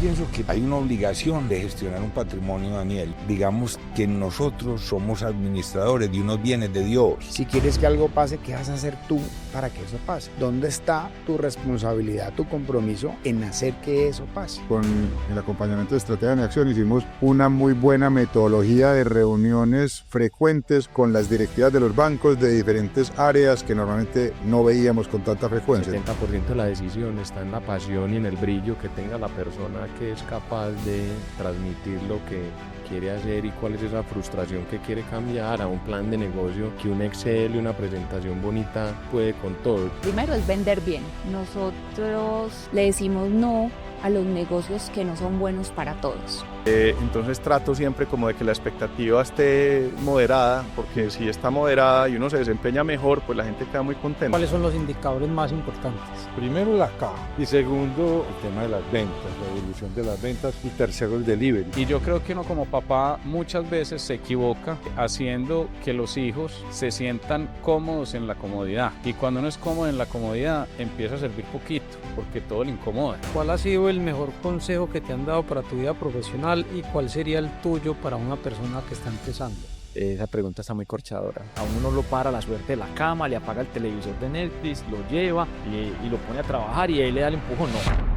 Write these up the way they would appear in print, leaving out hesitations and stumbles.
pienso que hay una obligación de gestionar un patrimonio, Daniel. Digamos que nosotros somos administradores de unos bienes de Dios. Si quieres que algo pase, ¿qué vas a hacer tú para que eso pase? ¿Dónde está tu responsabilidad, tu compromiso en hacer que eso pase? Con el acompañamiento de Estrategia en Acción hicimos una muy buena metodología de reuniones frecuentes con las directivas de los bancos de diferentes áreas que normalmente no veíamos con tanta frecuencia. El 70% de la decisión está en la pasión y en el brillo que tenga la persona que es capaz de transmitir lo que quiere hacer y cuál es esa frustración que quiere cambiar a un plan de negocio que un Excel y una presentación bonita puede con todo. Primero es vender bien. Nosotros le decimos no a los negocios que no son buenos para todos. Entonces trato siempre como de que la expectativa esté moderada, porque si está moderada y uno se desempeña mejor, pues la gente queda muy contenta. ¿Cuáles son los indicadores más importantes? Primero la caja y segundo el tema de las ventas, la evolución de las ventas y tercero el delivery. Y yo creo que uno como papá muchas veces se equivoca haciendo que los hijos se sientan cómodos en la comodidad y cuando uno es cómodo en la comodidad empieza a servir poquito porque todo le incomoda. ¿Cuál ha sido el mejor consejo que te han dado para tu vida profesional y cuál sería el tuyo para una persona que está empezando? Esa pregunta está muy corchadora. A uno lo para la suerte de la cama, le apaga el televisor de Netflix, lo lleva y lo pone a trabajar y ahí le da el empujón. No.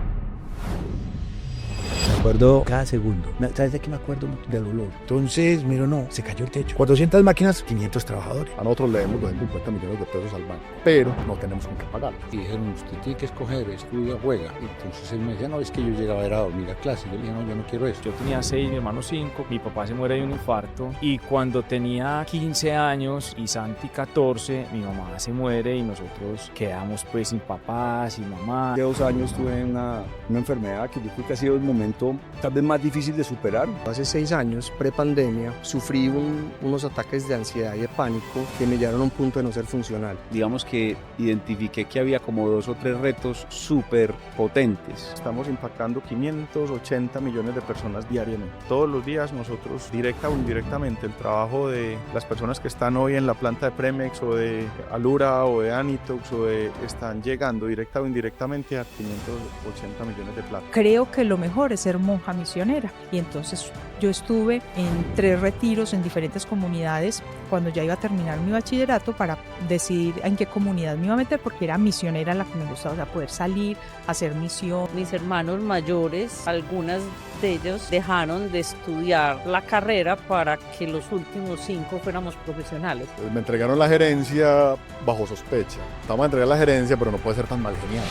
Me acuerdo cada segundo. ¿Sabes de qué me acuerdo? Del olor. Entonces, miro, no, se cayó el techo. 400 máquinas, 500 trabajadores. A nosotros le debemos 250 millones de pesos al banco, pero no tenemos con qué pagar. Y dijeron, usted tiene que escoger, estudia, juega. Y entonces él me decía, no, es que yo llegaba a dormir a clase. Yo le dije, no, yo no quiero eso. Yo tenía 6, mi hermano 5, mi papá se muere de un infarto y cuando tenía 15 años y Santi 14, mi mamá se muere y nosotros quedamos pues sin papá, sin mamá. Hace 2 años tuve una enfermedad que yo creo que ha sido el momento tal vez más difícil de superar. Hace 6 años, prepandemia, sufrí unos ataques de ansiedad y de pánico que me llevaron a un punto de no ser funcional. Digamos que identifiqué que había como 2 o 3 retos súper potentes. Estamos impactando 580 millones de personas diariamente. Todos los días nosotros, directa o indirectamente, el trabajo de las personas que están hoy en la planta de Premex o de Alura o de Anitox están llegando directa o indirectamente a 580 millones de plata. Creo que lo mejor es ser monja misionera y entonces yo estuve en 3 retiros en diferentes comunidades cuando ya iba a terminar mi bachillerato para decidir en qué comunidad me iba a meter porque era misionera la que me gustaba, o sea, poder salir, hacer misión. Mis hermanos mayores, algunas de ellos dejaron de estudiar la carrera para que los últimos 5 fuéramos profesionales. Me entregaron la gerencia bajo sospecha. Estamos a entregar la gerencia, pero no puede ser tan mal genial.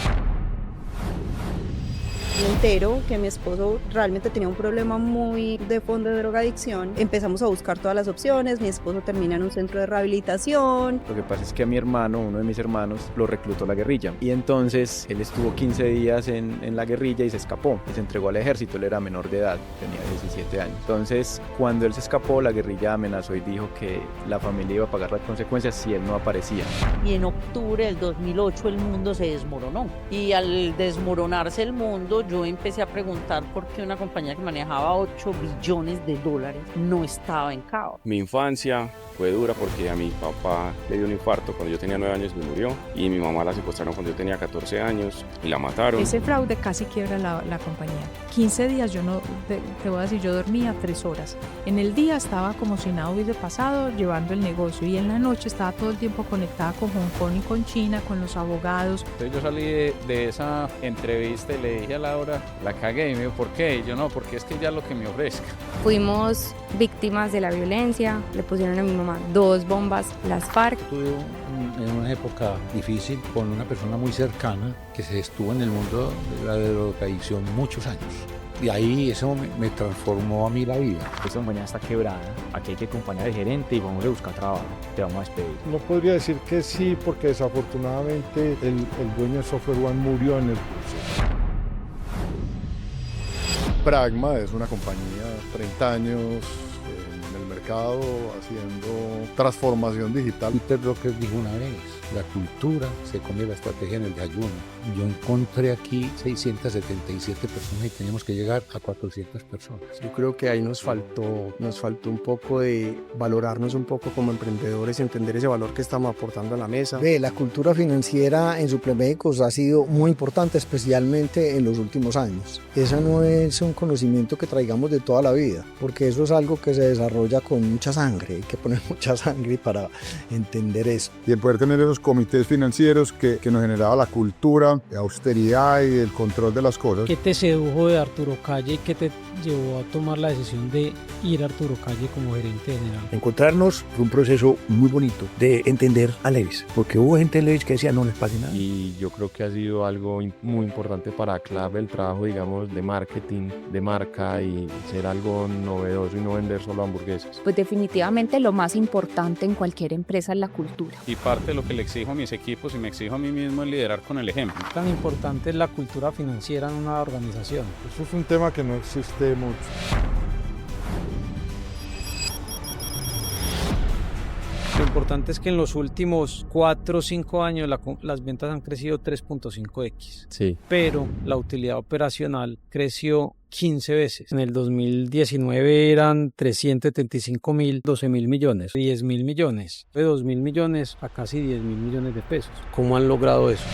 Me entero que mi esposo realmente tenía un problema muy de fondo de drogadicción. Empezamos a buscar todas las opciones, mi esposo termina en un centro de rehabilitación. Lo que pasa es que a mi hermano, uno de mis hermanos, lo reclutó la guerrilla y entonces él estuvo 15 días en la guerrilla y se escapó y se entregó al ejército. Él era menor de edad, tenía 17 años. Entonces, cuando él se escapó, la guerrilla amenazó y dijo que la familia iba a pagar las consecuencias si él no aparecía. Y en octubre del 2008 el mundo se desmoronó y al desmoronarse el mundo yo empecé a preguntar por qué una compañía que manejaba 8 billones de dólares no estaba en caos. Mi infancia fue dura porque a mi papá le dio un infarto cuando yo tenía 9 años y murió y mi mamá la secuestraron cuando yo tenía 14 años y la mataron. Ese fraude casi quiebra la compañía. 15 días yo no, te voy a decir, yo dormía 3 horas. En el día estaba como si nada hubiese pasado llevando el negocio y en la noche estaba todo el tiempo conectada con Hong Kong y con China, con los abogados. Entonces yo salí de esa entrevista y le dije a Laura, la cagué y me dijo, ¿por qué? Y yo no, porque es que ya lo que me ofrezca. Fuimos víctimas de la violencia, le pusieron a mi mamá 2 bombas, las FARC. Tuve en una época difícil con una persona muy cercana que se estuvo en el mundo de la drogadicción muchos años. Y ahí eso me transformó a mí la vida. Esta compañía está quebrada, aquí hay que acompañar al gerente y vamos a buscar trabajo, te vamos a despedir. No podría decir que sí, porque desafortunadamente el dueño de Software One murió en el proceso. Pragma es una compañía 30 años en el mercado haciendo transformación digital. Peter Drucker dijo una vez, La cultura se come la estrategia en el desayuno. Yo encontré aquí 677 personas y teníamos que llegar a 400 personas. Yo creo que ahí nos faltó un poco de valorarnos un poco como emprendedores, entender ese valor que estamos aportando a la mesa. La cultura financiera en Suplemédicos ha sido muy importante, especialmente en los últimos años. Esa no es un conocimiento que traigamos de toda la vida, porque eso es algo que se desarrolla con mucha sangre, hay que poner mucha sangre para entender eso. Y el poder tener esos comités financieros que nos generaba la cultura de austeridad y el control de las cosas. ¿Qué te sedujo de Arturo Calle y qué te llevó a tomar la decisión de ir a Arturo Calle como gerente general? Encontrarnos fue un proceso muy bonito de entender a Levis, porque hubo gente en Levis que decía no les pase nada. Y yo creo que ha sido algo muy importante para Clave el trabajo, digamos, de marketing, de marca y ser algo novedoso y no vender solo hamburguesas. Pues definitivamente lo más importante en cualquier empresa es la cultura. Y parte de lo que le exijo a mis equipos y me exijo a mí mismo es liderar con el ejemplo. Tan importante es la cultura financiera en una organización. Eso es un tema que no existe mucho. Lo importante es que en los últimos 4 o 5 años las ventas han crecido 3.5x. Sí. Pero la utilidad operacional creció 15 veces. En el 2019 eran 375.000, 12.000 millones, 10.000 millones. De 2.000 millones a casi 10.000 millones de pesos. ¿Cómo han logrado eso?